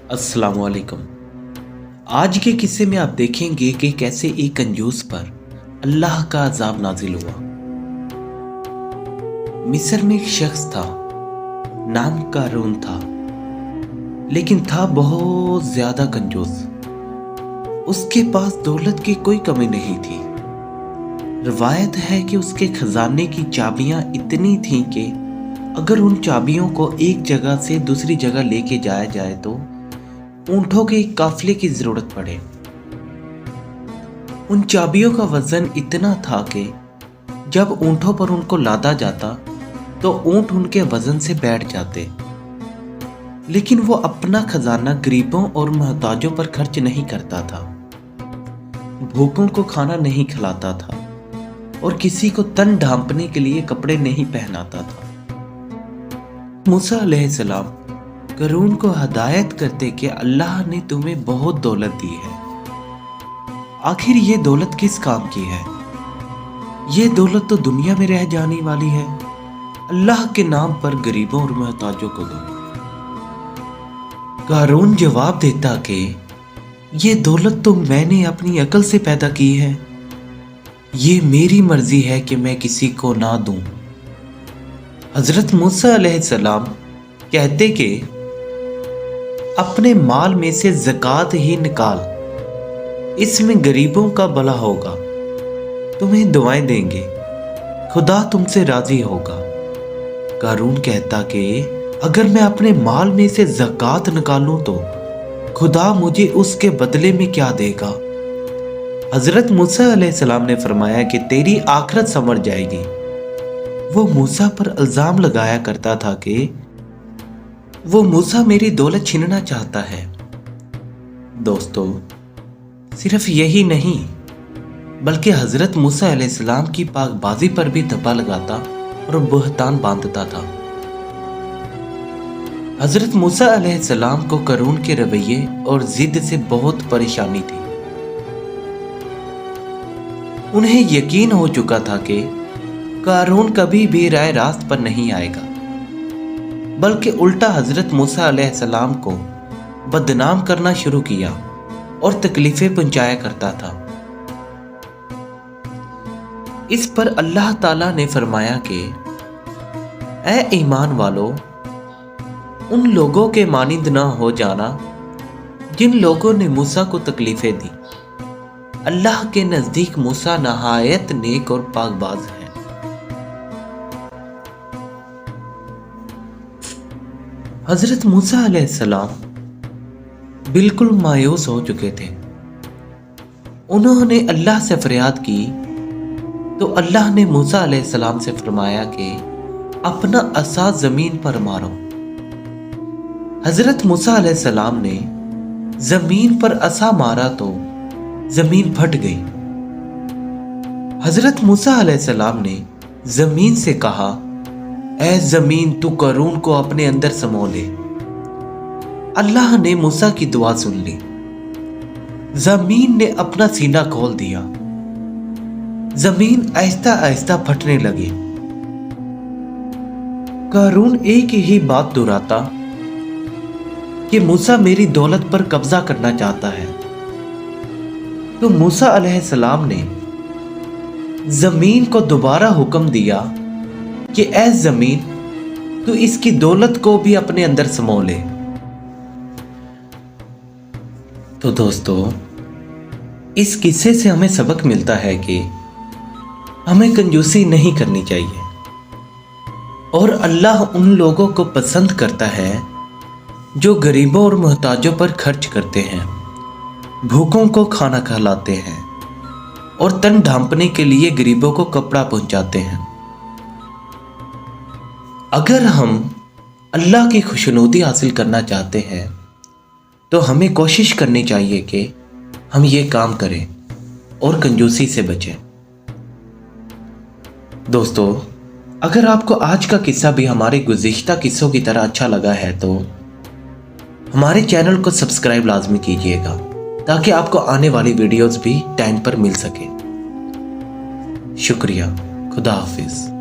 अस्सलाम वालेकुम। आज के किस्से में आप देखेंगे कि कैसे एक कंजूस पर अल्लाह का अजाब नाजिल हुआ। मिस्र में एक शख्स था, नाम कारून था, लेकिन था बहुत ज्यादा कंजूस। उसके पास दौलत की कोई कमी नहीं थी। रवायत है कि उसके खजाने की चाबियां इतनी थीं कि अगर उन चाबियों को एक जगह से दूसरी जगह लेके जाया जाए तो ऊंटों के एक काफिले की जरूरत पड़े। उन चाबियों का वजन इतना था कि जब ऊंटों पर उनको लादा जाता तो ऊंट उनके वजन से बैठ जाते। लेकिन वो अपना खजाना गरीबों और मोहताजों पर खर्च नहीं करता था, भूखों को खाना नहीं खिलाता था और किसी को तन ढांपने के लिए कपड़े नहीं पहनाता था। मूसा अलैहिस्सलाम कारून को हदायत करते कि अल्लाह ने तुम्हें बहुत दौलत दी है, आखिर ये दौलत किस काम की है? ये दौलत तो दुनिया में रह जाने वाली है। अल्लाह के नाम पर गरीबों और मोहताजों को दो। कारून जवाब देता कि ये दौलत तो मैंने अपनी अकल से पैदा की है, ये मेरी मर्जी है कि मैं किसी को ना दूं। हजरत मूसा अलैहिस्सलाम कहते कि अपने माल में से ज़कात ही निकाल, इसमें गरीबों का भला होगा, तुम्हें दुआएं देंगे, खुदा तुमसे राजी होगा। कारून कहता कि अगर मैं अपने माल में से ज़कात निकालूं तो खुदा मुझे उसके बदले में क्या देगा? हजरत मूसा अलैहिस्सलाम ने फरमाया कि तेरी आखिरत संवर जाएगी। वो मूसा पर इल्जाम लगाया करता था कि वो मूसा मेरी दौलत छीनना चाहता है। दोस्तों, सिर्फ यही नहीं बल्कि हजरत मूसा अलैहिस्सलाम की पाकबाजी पर भी धब्बा लगाता और बुहतान बांधता था। हजरत मूसा अलैहिस्सलाम को कारून के रवैये और जिद से बहुत परेशानी थी। उन्हें यकीन हो चुका था कि कारून कभी भी राय रास्त पर नहीं आएगा, बल्कि उल्टा हजरत मूसा अलैहिस्सलाम को बदनाम करना शुरू किया और तकलीफें पहुंचाया करता था। इस पर अल्लाह ताला ने फरमाया कि ऐ ईमान वालों, उन लोगों के मानिंद ना हो जाना जिन लोगों ने मूसा को तकलीफें दी। अल्लाह के नजदीक मूसा नहायत नेक और पाकबाज है। हजरत मूसा अलैहिस्सलाम बिल्कुल मायूस हो चुके थे। उन्होंने अल्लाह से फरियाद की तो अल्लाह ने मूसा अलैहिस्सलाम से फरमाया कि अपना असा जमीन पर मारो। हजरत मूसा अलैहिस्सलाम ने जमीन पर असा मारा तो जमीन फट गई। हजरत मूसा अलैहिस्सलाम ने जमीन से कहा, ऐ जमीन तू कारून को अपने अंदर समो ले। अल्लाह ने मूसा की दुआ सुन ली। जमीन ने अपना सीना खोल दिया। जमीन आहिस्ता आहिस्ता फटने लगी। कारून एक ही बात दोहराता कि मूसा मेरी दौलत पर कब्जा करना चाहता है। तो मूसा अलैहिस्सलाम ने जमीन को दोबारा हुक्म दिया कि ऐ जमीन तू इसकी दौलत को भी अपने अंदर समो ले। तो दोस्तों, इस किस्से से हमें सबक मिलता है कि हमें कंजूसी नहीं करनी चाहिए और अल्लाह उन लोगों को पसंद करता है जो गरीबों और मोहताजों पर खर्च करते हैं, भूखों को खाना खिलाते हैं और तन ढांपने के लिए गरीबों को कपड़ा पहुंचाते हैं। अगर हम अल्लाह की खुशनुदी हासिल करना चाहते हैं तो हमें कोशिश करनी चाहिए कि हम ये काम करें और कंजूसी से बचें। दोस्तों, अगर आपको आज का किस्सा भी हमारे गुज़िश्ता किस्सों की तरह अच्छा लगा है तो हमारे चैनल को सब्सक्राइब लाजमी कीजिएगा ताकि आपको आने वाली वीडियोस भी टाइम पर मिल सके। शुक्रिया। खुदा हाफिज।